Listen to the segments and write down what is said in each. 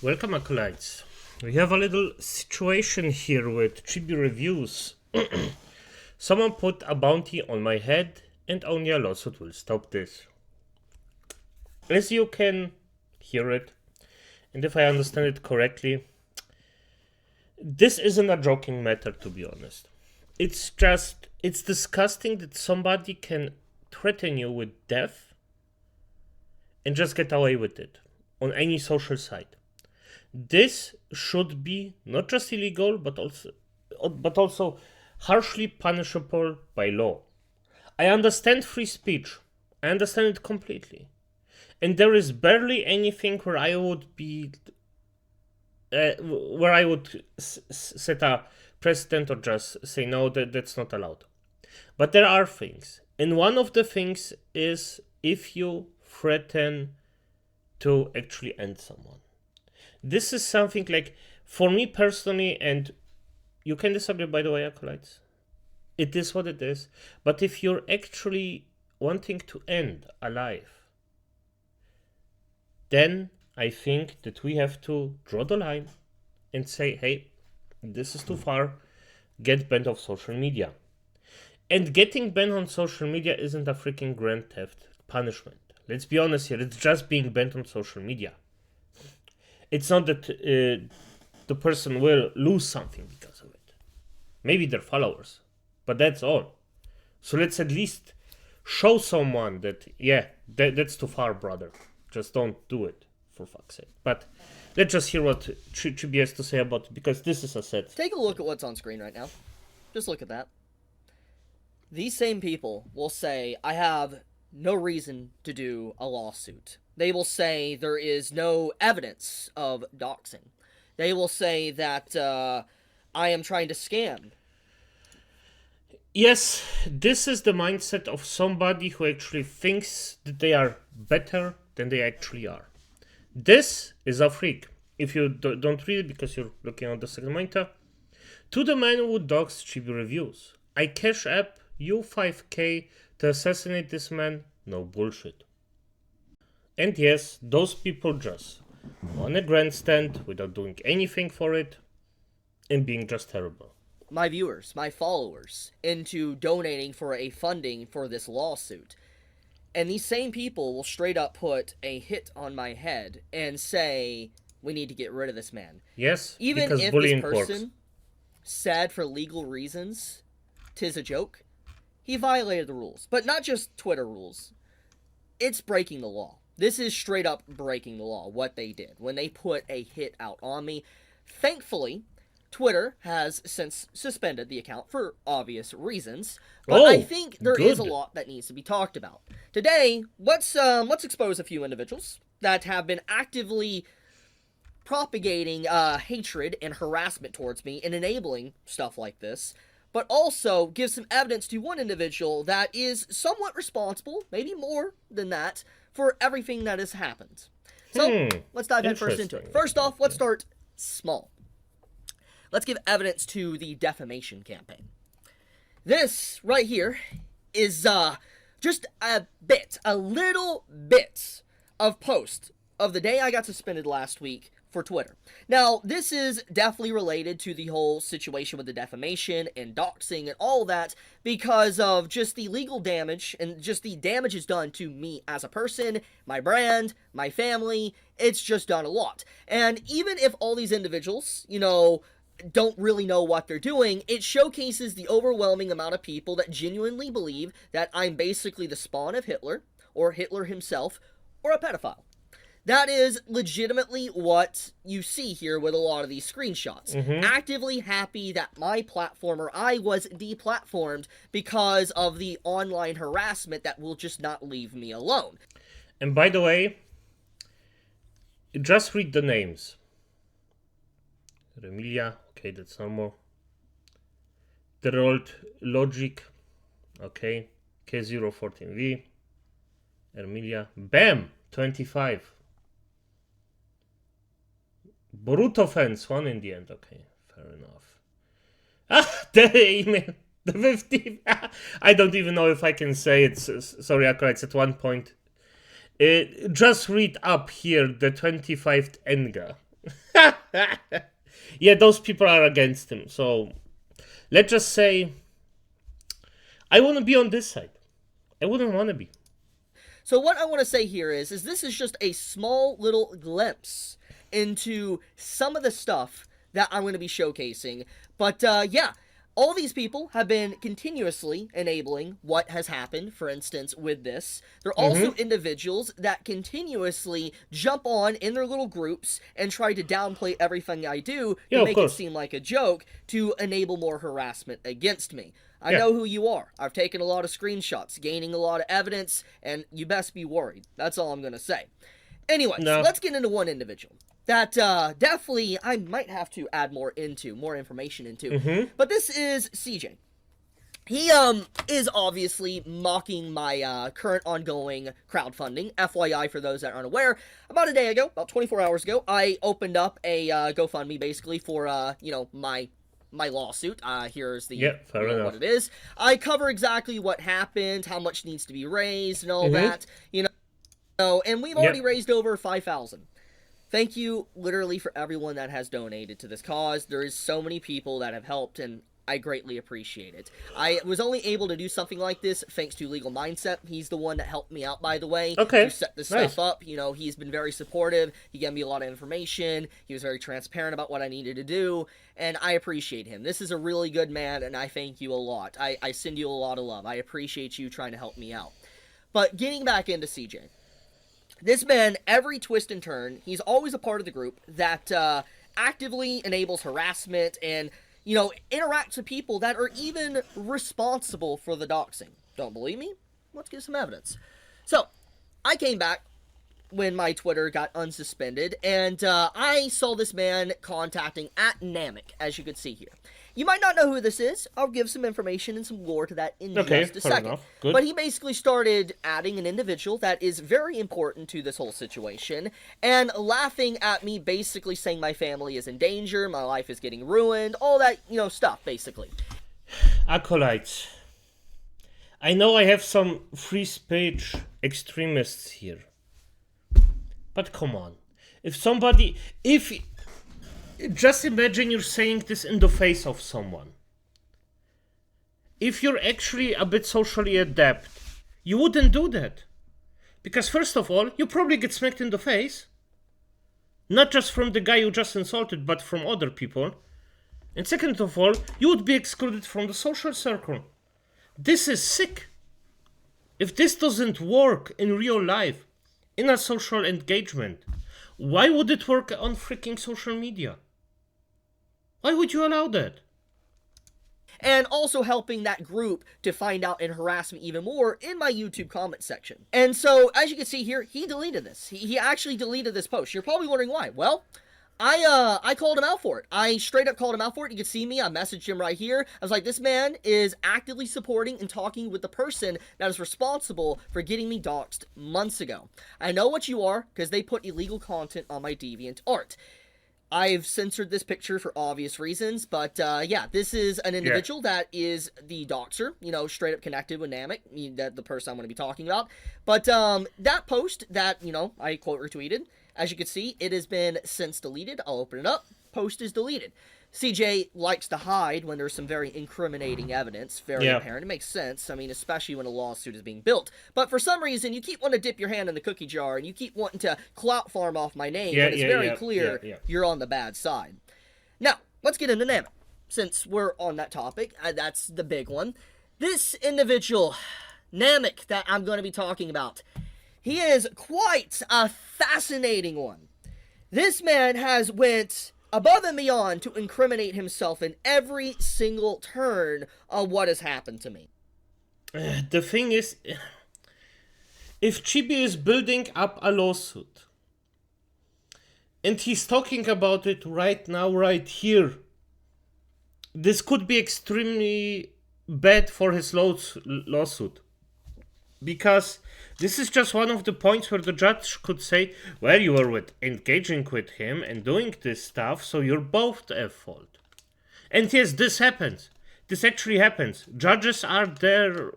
Welcome, acolytes. We have a little situation here with Chibi reviews. Someone put a bounty on my head, and only a lawsuit will stop this. As you can hear it, and if I understand it correctly, this isn't a joking matter, to be honest. It's disgusting that somebody can threaten you with death and just get away with it on any social site. This should be not just illegal, but also harshly punishable by law. I understand free speech. I understand it completely, and there is barely anything where I would set a precedent or just say no, that's not allowed. But there are things, and one of the things is if you threaten to actually end someone. This is something like, for me personally, and you can disagree, by the way, acolytes. It is what it is. But if you're actually wanting to end a life, then I think that we have to draw the line and say, hey, this is too far. Get banned off social media. And getting banned on social media isn't a freaking grand theft punishment. Let's be honest here. It's just being banned on social media. It's not that the person will lose something because of it. Maybe their followers, but that's all. So let's at least show someone that, yeah, that's too far, brother. Just don't do it, for fuck's sake. But let's just hear what Chibi has to say about it, because this is a set. Take a look at what's on screen right now. Just look at that. These same people will say, I have no reason to do a lawsuit. They will say there is no evidence of doxing. They will say that I am trying to scam. Yes, this is the mindset of somebody who actually thinks that they are better than they actually are. This is a freak. If you don't read it because you're looking at the second monitor, to the man who dogs Chibi reviews. I cash app you 5k to assassinate this man. No bullshit. And yes, those people just on a grandstand without doing anything for it and being just terrible. My viewers, my followers, into donating for a funding for this lawsuit. And these same people will straight up put a hit on my head and say, we need to get rid of this man. Yes, even because if bullying this person works. said for legal reasons, 'tis a joke, he violated the rules. But not just Twitter rules. It's breaking the law. This is straight up breaking the law, what they did when they put a hit out on me. Thankfully, Twitter has since suspended the account for obvious reasons, but I think there is a lot that needs to be talked about. Today, let's expose a few individuals that have been actively propagating hatred and harassment towards me and enabling stuff like this, but also give some evidence to one individual that is somewhat responsible, maybe more than that, for everything that has happened. So, let's dive in first into it. First off, let's start small. Let's give evidence to the defamation campaign. This right here is just a little bit of post of the day I got suspended last week for Twitter. Now, this is definitely related to the whole situation with the defamation and doxing and all that because of just the legal damage and just the damages done to me as a person, my brand, my family. It's just done a lot. And even if all these individuals, don't really know what they're doing, it showcases the overwhelming amount of people that genuinely believe that I'm basically the spawn of Hitler, or Hitler himself, or a pedophile. That is legitimately what you see here with a lot of these screenshots. Actively happy that my platformer, I was deplatformed because of the online harassment that will just not leave me alone. And by the way, just read the names. Remilia, okay, that's normal. Derold Logic, okay. K014V. Ermilia, BAM! 25. Boruto fans, one in the end. Okay, fair enough. The email. The 50. I don't even know if I can say it. Sorry, acolytes, at one point. Just read up here the 25th Enga. Yeah, those people are against him. So let's just say I want to be on this side. I wouldn't want to be. So what I want to say here is this is just a small little glimpse into some of the stuff that I'm going to be showcasing. But yeah, all these people have been continuously enabling what has happened, for instance, with this. They're also individuals that continuously jump on in their little groups and try to downplay everything I do Yeah, to of make it course. seem like a joke to enable more harassment against me. I Yeah. know who you are. I've taken a lot of screenshots, gaining a lot of evidence, and you best be worried. That's all I'm going to say. Anyways, No. let's get into one individual that definitely I might have to add more information into. But this is CJ. He is obviously mocking my current ongoing crowdfunding. FYI, for those that aren't aware, about a day ago, about 24 hours ago, I opened up a GoFundMe basically for my lawsuit. Here's the fair enough. what it is. I cover exactly what happened, how much needs to be raised, and all that. And we've already raised over 5,000. Thank you, literally, for everyone that has donated to this cause. There is so many people that have helped, and I greatly appreciate it. I was only able to do something like this thanks to Legal Mindset. He's the one that helped me out, by the way, to set this stuff up. He's been very supportive. He gave me a lot of information. He was very transparent about what I needed to do, and I appreciate him. This is a really good man, and I thank you a lot. I send you a lot of love. I appreciate you trying to help me out. But getting back into CJ. This man, every twist and turn, he's always a part of the group that actively enables harassment and, interacts with people that are even responsible for the doxing. Don't believe me? Let's get some evidence. So, I came back when my Twitter got unsuspended, and I saw this man contacting @Namek, as you can see here. You might not know who this is. I'll give some information and some lore to that in just a second. But he basically started adding an individual that is very important to this whole situation and laughing at me, basically saying my family is in danger, my life is getting ruined, all that, stuff, basically. Acolytes. I know I have some free speech extremists here. But come on. Just imagine you're saying this in the face of someone. If you're actually a bit socially adept, you wouldn't do that. Because first of all, you probably get smacked in the face. Not just from the guy you just insulted, but from other people. And second of all, you would be excluded from the social circle. This is sick. If this doesn't work in real life, in a social engagement, why would it work on freaking social media? Why would you allow that? And also helping that group to find out and harass me even more in my YouTube comment section. And so, as you can see here, he deleted this. He actually deleted this post. You're probably wondering why. Well, I called him out for it. I straight up called him out for it. You can see me. I messaged him right here. I was like, this man is actively supporting and talking with the person that is responsible for getting me doxxed months ago. I know what you are, because they put illegal content on my DeviantArt. I've censored this picture for obvious reasons, but yeah, this is an individual that is the doxer, straight up connected with Namek, the person I'm going to be talking about. But that post that, I quote retweeted, as you can see, it has been since deleted. I'll open it up. Post is deleted. CJ likes to hide when there's some very incriminating evidence, very apparent. It makes sense, especially when a lawsuit is being built. But for some reason, you keep wanting to dip your hand in the cookie jar, and you keep wanting to clout farm off my name when it's very clear you're on the bad side. Now, let's get into Namek. Since we're on that topic, that's the big one. This individual, Namek, that I'm going to be talking about, he is quite a fascinating one. This man has went above and beyond to incriminate himself in every single turn of what has happened to me. The thing is, if Chibi is building up a lawsuit, and he's talking about it right now, right here, this could be extremely bad for his lawsuit. Because this is just one of the points where the judge could say, well, you were engaging with him and doing this stuff, so you're both at fault. And yes, this happens. This actually happens. Judges are there.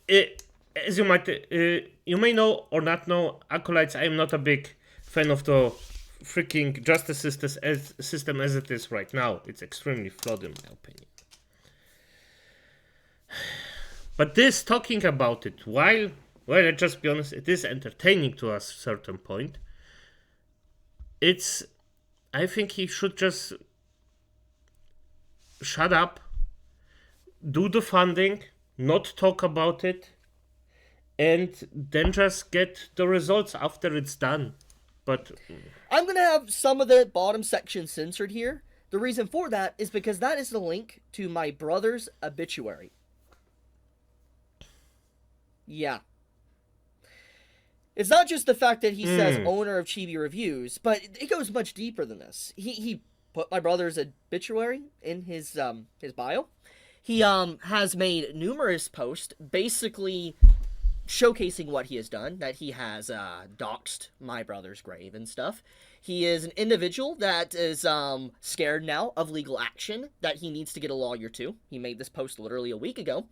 As you may know or not know, Acolytes, I am not a big fan of the freaking justice system as it is right now. It's extremely flawed in my opinion. But this talking about it, while, well, let's just be honest, it is entertaining to a certain point. I think he should just shut up, do the funding, not talk about it, and then just get the results after it's done. But I'm going to have some of the bottom section censored here. The reason for that is because that is the link to my brother's obituary. Yeah. It's not just the fact that he says owner of Chibi Reviews, but it goes much deeper than this. He put my brother's obituary in his bio. He has made numerous posts basically showcasing what he has done, that he has doxed my brother's grave and stuff. He is an individual that is scared now of legal action, that he needs to get a lawyer to. He made this post literally a week ago.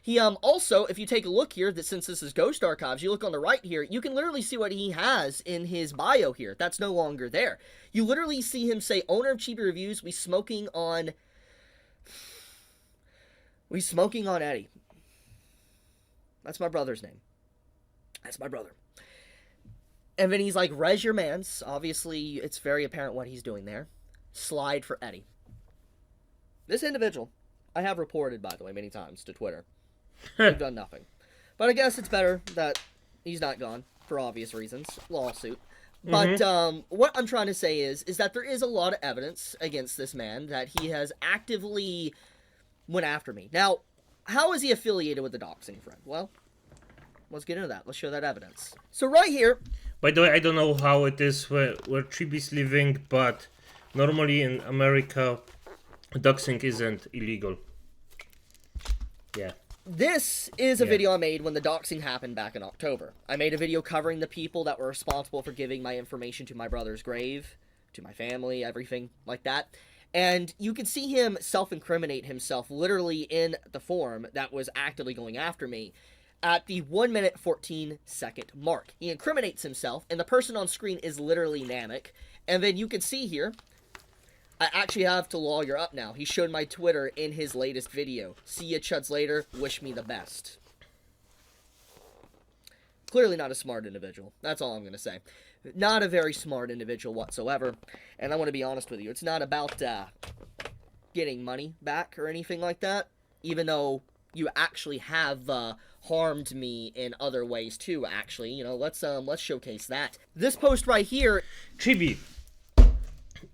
He also, if you take a look here, that since this is Ghost Archives, you look on the right here, you can literally see what he has in his bio here. That's no longer there. You literally see him say, owner of Chibi Reviews, we smoking on Eddie. That's my brother's name. That's my brother. And then he's like, res your mans. Obviously, it's very apparent what he's doing there. Slide for Eddie. This individual, I have reported, by the way, many times to Twitter. They've done nothing. But I guess it's better that he's not gone, for obvious reasons. Lawsuit. But what I'm trying to say is that there is a lot of evidence against this man that he has actively went after me. Now, how is he affiliated with the doxing friend? Well, let's get into that. Let's show that evidence. So right here... By the way, I don't know how it is where Chibi's living, but normally in America, doxing isn't illegal. Yeah. This is a video I made when the doxing happened back in October. I made a video covering the people that were responsible for giving my information to my brother's grave, to my family, everything like that. And you can see him self-incriminate himself literally in the forum that was actively going after me at the 1 minute 14 second mark. He incriminates himself, and the person on screen is literally Namek. And then you can see here, I actually have to lawyer up now. He showed my Twitter in his latest video. See ya chuds later, wish me the best. Clearly not a smart individual. That's all I'm going to say. Not a very smart individual whatsoever. And I want to be honest with you. It's not about getting money back or anything like that. Even though you actually have harmed me in other ways too, actually. You know, let's showcase that. This post right here... Chibi,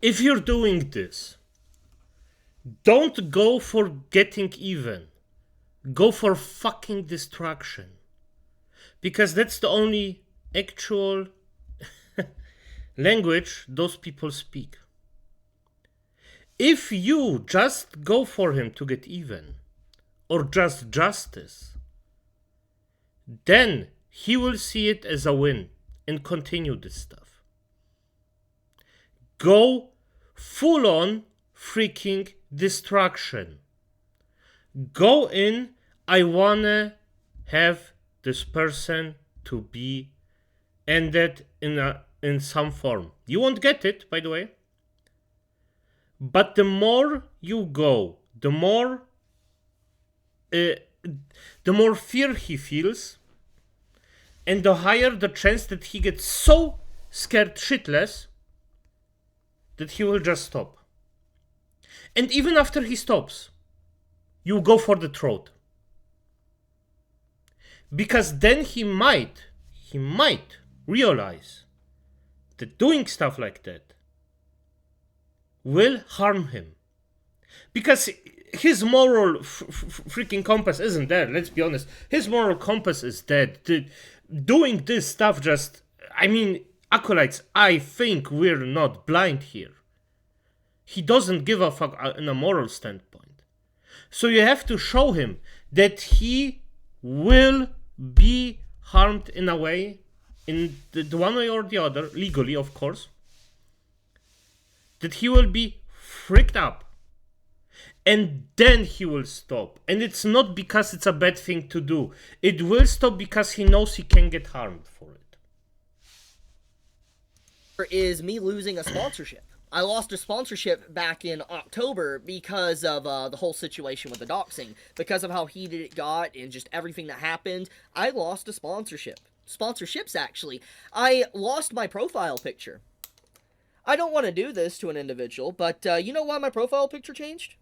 if you're doing this, don't go for getting even. Go for fucking destruction. Because that's the only actual language those people speak. If you just go for him to get even, or just justice, then he will see it as a win and continue this stuff. Go full on freaking destruction. Go in, I wanna have this person to be ended in some form. You won't get it, by the way. But the more you go, the more fear he feels, and the higher the chance that he gets so scared shitless that he will just stop. And even after he stops, you go for the throat. Because then he might realize that doing stuff like that will harm him. Because his moral freaking compass isn't there, let's be honest. His moral compass is dead. Doing this stuff just... I mean, acolytes, I think we're not blind here. He doesn't give a fuck in a moral standpoint. So you have to show him that he will be harmed in a way, in the one way or the other, legally of course, that he will be freaked up. And then he will stop. And it's not because it's a bad thing to do. It will stop because he knows he can get harmed for it. is me losing a sponsorship. I lost a sponsorship back in October because of the whole situation with the doxing. Because of how heated it got and just everything that happened, I lost a sponsorship. Sponsorships, actually. I lost my profile picture. I don't want to do this to an individual, but you know why my profile picture changed?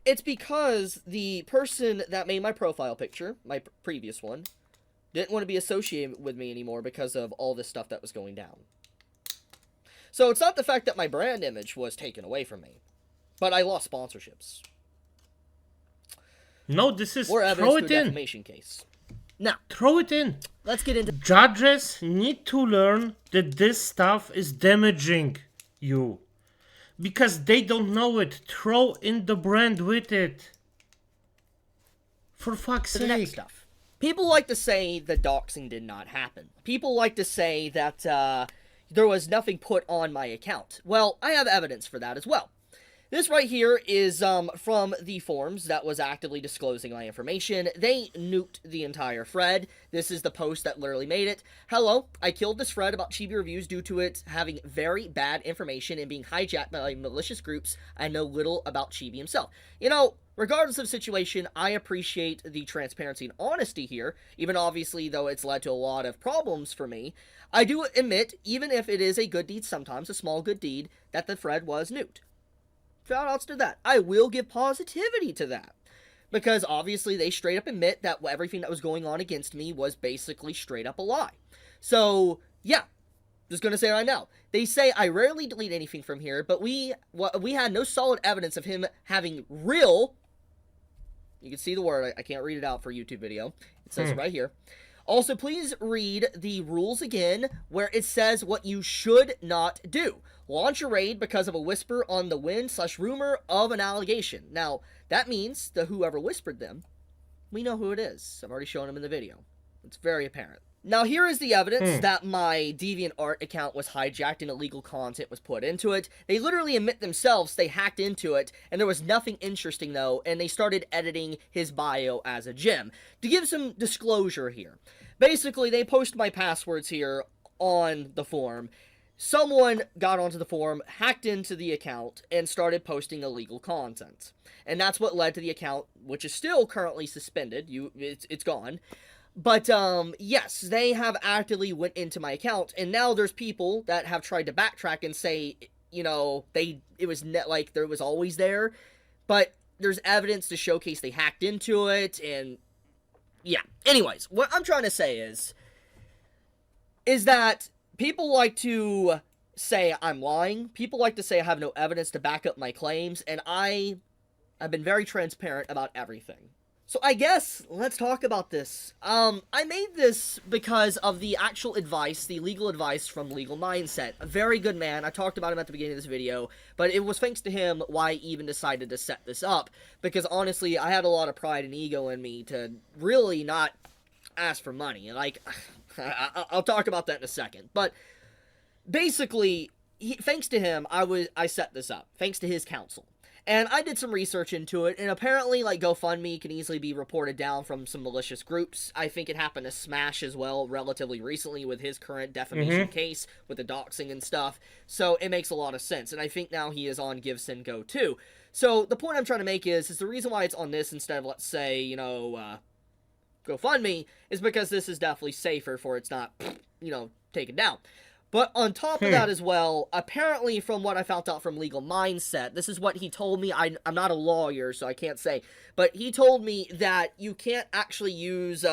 It's because the person that made my profile picture, my previous one, didn't want to be associated with me anymore because of all this stuff that was going down. So it's not the fact that my brand image was taken away from me, but I lost sponsorships. No, this is... Or throw evidence it to a in. defamation case. Now, Throw it in. let's get into... Judges need to learn that this stuff is damaging you. Because they don't know it. Throw in the brand with it. For fuck's the next sake. stuff. People like to say the doxing did not happen. People like to say that there was nothing put on my account. Well, I have evidence for that as well. This right here is from the forums that was actively disclosing my information. They nuked the entire thread. This is the post that literally made it. Hello, I killed this thread about Chibi reviews due to it having very bad information and being hijacked by malicious groups. I know little about Chibi himself. You know, regardless of situation, I appreciate the transparency and honesty here, even obviously though it's led to a lot of problems for me. I do admit, even if it is a good deed sometimes, a small good deed, that the thread was nuked. Shoutouts to that. I will give positivity to that. Because obviously they straight up admit that everything that was going on against me was basically straight up a lie. So, yeah. Just gonna say right now. They say I rarely delete anything from here, but we had no solid evidence of him having real... You can see the word. I can't read it out for a YouTube video. It says right here. Also, please read the rules again, where it says what you should not do. Launch a raid because of a whisper on the wind / rumor of an allegation. Now, that means that whoever whispered them, we know who it is. I've already shown him in the video. It's very apparent. Now, here is the evidence that my DeviantArt account was hijacked and illegal content was put into it. They literally admit themselves they hacked into it, and there was nothing interesting, though, and they started editing his bio as a gem. To give some disclosure here, basically, they post my passwords here on the forum. Someone got onto the forum, hacked into the account, and started posting illegal content. And that's what led to the account, which is still currently suspended. It's gone. But, yes, they have actively went into my account, and now there's people that have tried to backtrack and say, you know, it was there was always there, but there's evidence to showcase they hacked into it, and, yeah. Anyways, what I'm trying to say is that people like to say I'm lying, people like to say I have no evidence to back up my claims, and I've been very transparent about everything. So I guess, let's talk about this. I made this because of the actual advice, the legal advice from Legal Mindset. A very good man. I talked about him at the beginning of this video, but it was thanks to him why I even decided to set this up. Because honestly, I had a lot of pride and ego in me to really not ask for money. And like, I'll talk about that in a second. But basically, thanks to him, I set this up. Thanks to his counsel. And I did some research into it, and apparently, like, GoFundMe can easily be reported down from some malicious groups. I think it happened to Smash as well relatively recently with his current defamation case with the doxing and stuff. So it makes a lot of sense, and I think now he is on GiveSendGo too. So the point I'm trying to make is the reason why it's on this instead of, let's say, you know, GoFundMe is because this is definitely safer for it's not, you know, taken down. But on top of that as well, apparently from what I found out from Legal Mindset, this is what he told me. I'm not a lawyer, so I can't say. But he told me that you can't actually use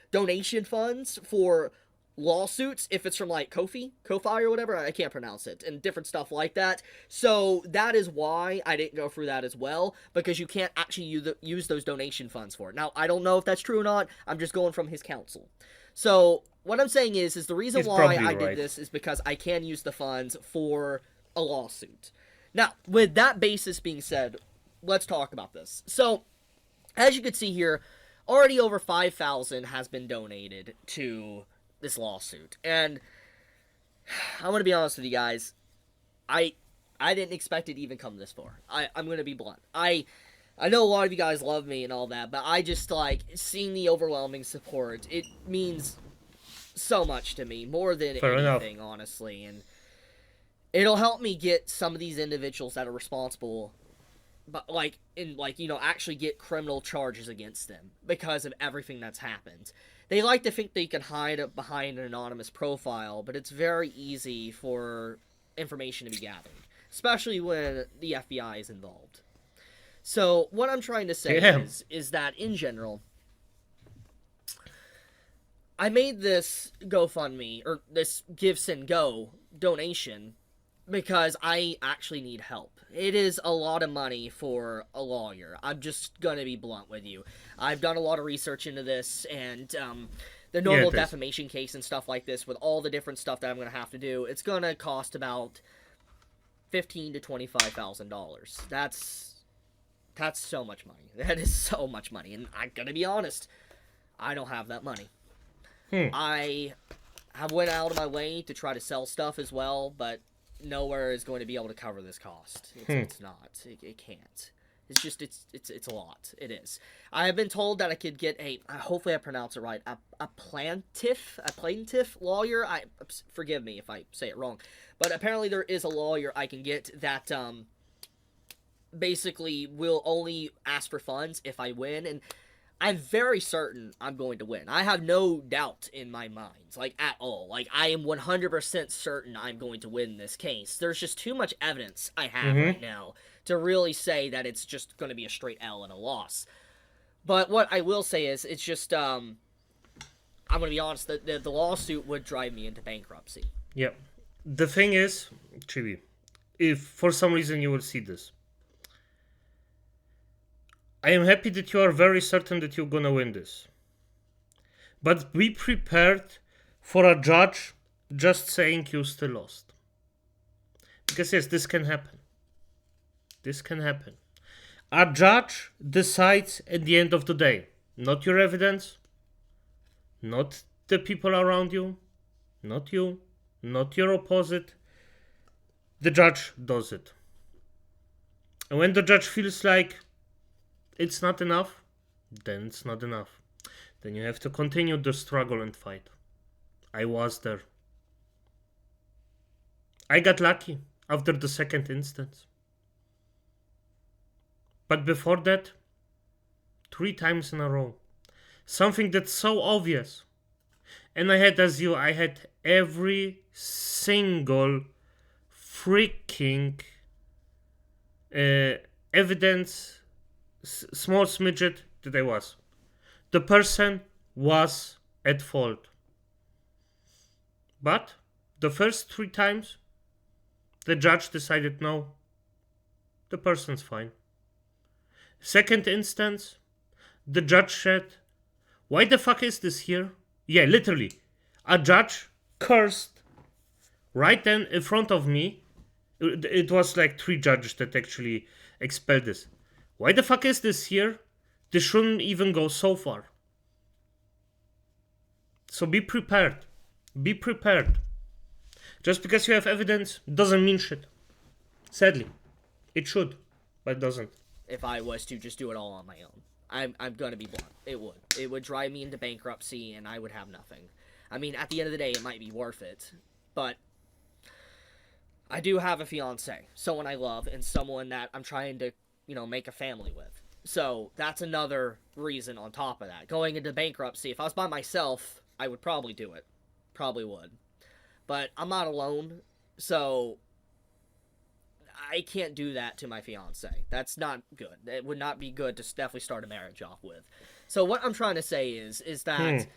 donation funds for lawsuits if it's from, like, Ko-fi or whatever. I can't pronounce it. And different stuff like that. So that is why I didn't go through that as well. Because you can't actually use those donation funds for it. Now, I don't know if that's true or not. I'm just going from his counsel. So what I'm saying is the reason why I did this is because I can use the funds for a lawsuit. Now, with that basis being said, let's talk about this. So, as you can see here, already over 5,000 has been donated to this lawsuit. And I'm going to be honest with you guys, I didn't expect it to even come this far. I'm going to be blunt. I know a lot of you guys love me and all that, but I just, like, seeing the overwhelming support, it means so much to me, more than anything, honestly, and It'll help me get some of these individuals that are responsible, but actually get criminal charges against them because of everything that's happened. They like to think they can hide behind an anonymous profile, but it's very easy for information to be gathered, especially when the FBI is involved. So what I'm trying to say is that in general, I made this GoFundMe, or this Give Send Go donation, because I actually need help. It is a lot of money for a lawyer. I'm just gonna be blunt with you. I've done a lot of research into this, and the normal defamation case and stuff like this, with all the different stuff that I'm gonna have to do, it's gonna cost about $15,000 to $25,000. That's so much money. That is so much money, and I'm gonna be honest, I don't have that money. I have went out of my way to try to sell stuff as well, but nowhere is going to be able to cover this cost. It's not. It can't. It's just, it's a lot. It is. I have been told that I could get hopefully I pronounce it right, a plaintiff lawyer. Forgive me if I say it wrong, but apparently there is a lawyer I can get that, basically will only ask for funds if I win, and I'm very certain I'm going to win. I have no doubt in my mind, at all. I am 100% certain I'm going to win this case. There's just too much evidence I have right now to really say that it's just going to be a straight L and a loss. But what I will say is, it's just, I'm going to be honest, the lawsuit would drive me into bankruptcy. Yeah. The thing is, Chibi, if for some reason you will see this, I am happy that you are very certain that you're gonna win this. But be prepared for a judge just saying you still lost. Because yes, this can happen. This can happen. A judge decides at the end of the day. Not your evidence. Not the people around you. Not you. Not your opposite. The judge does it. And when the judge feels like it's not enough, then it's not enough. Then you have to continue the struggle and fight. I was there. I got lucky after the second instance. But before that, 3 times in a row. Something that's so obvious. And I had every single freaking evidence, small smidget that I was. The person was at fault. But the first 3 times, the judge decided no, the person's fine. Second instance, the judge said, why the fuck is this here? Yeah, literally. A judge cursed right then in front of me. It was 3 judges that actually expelled this. Why the fuck is this here? This shouldn't even go so far. So be prepared. Be prepared. Just because you have evidence doesn't mean shit. Sadly. It should, but it doesn't. If I was to just do it all on my own. I'm gonna be blunt. It would. It would drive me into bankruptcy and I would have nothing. I mean, at the end of the day, it might be worth it. But I do have a fiance. Someone I love and someone that I'm trying to, make a family with. So that's another reason on top of that. Going into bankruptcy, if I was by myself, I would probably do it. Probably would. But I'm not alone, so I can't do that to my fiance. That's not good. It would not be good to definitely start a marriage off with. So what I'm trying to say is that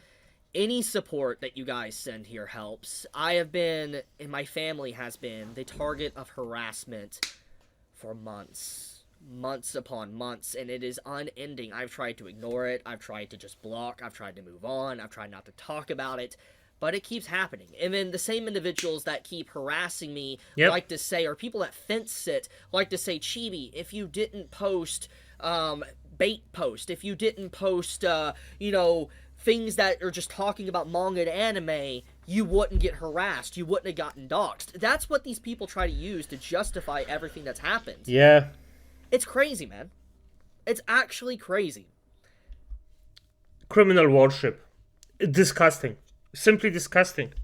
any support that you guys send here helps. I have been, and my family has been, the target of harassment for months upon months, and it is unending. I've tried to ignore it. I've tried to just block. I've tried to move on. I've tried not to talk about it. But it keeps happening. And then the same individuals that keep harassing me like to say, or people that fence sit, like to say, Chibi, if you didn't post bait post, if you didn't post, things that are just talking about manga and anime, you wouldn't get harassed. You wouldn't have gotten doxxed. That's what these people try to use to justify everything that's happened. Yeah. It's crazy, man. It's actually crazy. Criminal worship. Disgusting. Simply disgusting.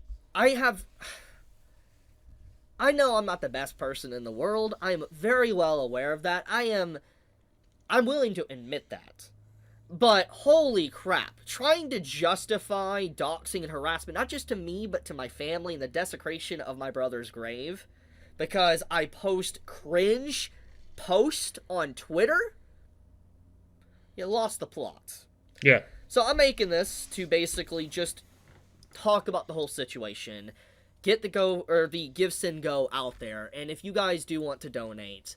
I know I'm not the best person in the world. I'm very well aware of that. I'm willing to admit that. But holy crap, trying to justify doxing and harassment, not just to me, but to my family and the desecration of my brother's grave, because I post cringe post on Twitter, you lost the plot. Yeah. So I'm making this to basically just talk about the whole situation, get the Give Send Go out there, and if you guys do want to donate,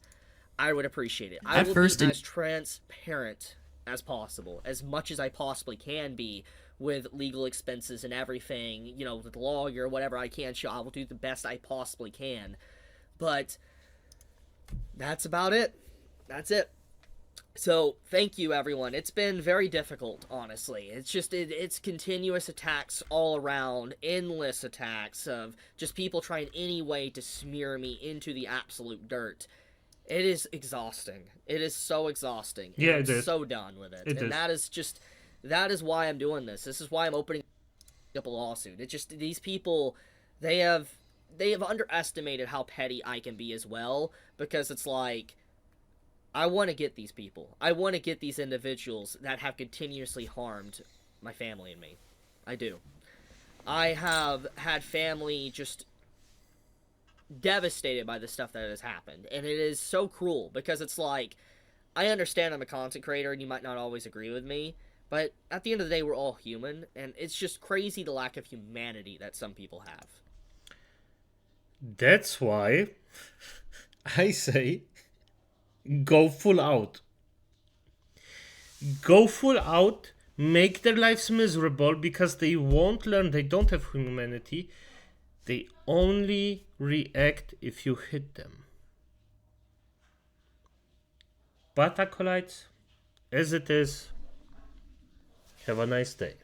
I would appreciate it. I will be as transparent as possible, as much as I possibly can be, with legal expenses and everything, you know, with the lawyer, whatever I can show. I will do the best I possibly can. But that's about it. That's it. So, thank you, everyone. It's been very difficult, honestly. It's just, it's continuous attacks all around, endless attacks of just people trying any way to smear me into the absolute dirt. It is exhausting. It is so exhausting. Yeah, I'm it is. so done with it. It And is. that is why I'm doing this. This is why I'm opening up a lawsuit. It's just, these people, they have underestimated how petty I can be as well, because it's like, I want to get these people. I want to get these individuals that have continuously harmed my family and me. I do. I have had family just devastated by the stuff that has happened. And it is so cruel, because it's like, I understand I'm a content creator and you might not always agree with me, but at the end of the day, we're all human. And it's just crazy the lack of humanity that some people have. That's why I say go full out. Go full out, make their lives miserable, because they won't learn, they don't have humanity. They only react if you hit them. But acolytes, as it is, have a nice day.